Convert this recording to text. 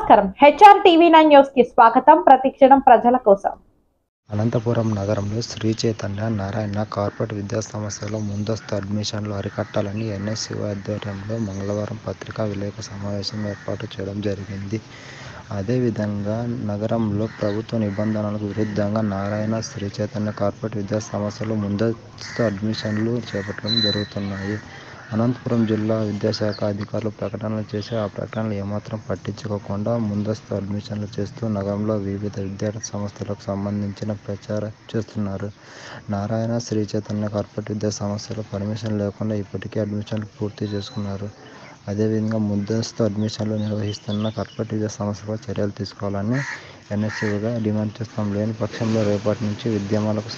నమస్కారం. HR TV9 news కి స్వాగతం. ప్రతిక్షణం ప్రజల కోసం. అనంతపురం నగరంలో శ్రీ చైతన్య నారాయణ కార్పొరేట్ విద్యా సంస్థల్లో ముందస్తు అడ్మిషన్లు అరికట్టాలని ఎన్ఎస్యుఐ ఆధ్వర్యంలో మంగళవారం పత్రికా విలేకరుల సమావేశం ఏర్పాటు చేయడం జరిగింది. అదేవిధంగా నగరంలో ప్రభుత్వ నిబంధనలకు విరుద్ధంగా నారాయణ, శ్రీ చైతన్య కార్పొరేట్ విద్యా సంస్థల్లో ముందస్తు అడ్మిషన్లు చేపట్టడం జరుగుతున్నాయి. అనంతపురం జిల్లా విద్యాశాఖ అధికారులు ప్రకటనలు చేసి ఆ ప్రకటనలు ఏమాత్రం పట్టించుకోకుండా ముందస్తు అడ్మిషన్లు చేస్తూ నగరంలో వివిధ విద్యా సంస్థలకు సంబంధించిన ప్రచారం చేస్తున్నారు. నారాయణ, శ్రీ చైతన్య కార్పొరేట్ విద్యా సంస్థలు పర్మిషన్ లేకుండా ఇప్పటికే అడ్మిషన్లు పూర్తి చేసుకున్నారు. అదేవిధంగా ముందస్తు అడ్మిషన్లు నిర్వహిస్తున్న కార్పొరేట్ విద్యా సంస్థలపై చర్యలు తీసుకోవాలని ఎన్ఎస్యుఐగా డిమాండ్ చేస్తాం. లేని పక్షంలో రేపటి నుంచి ఉద్యమాలకు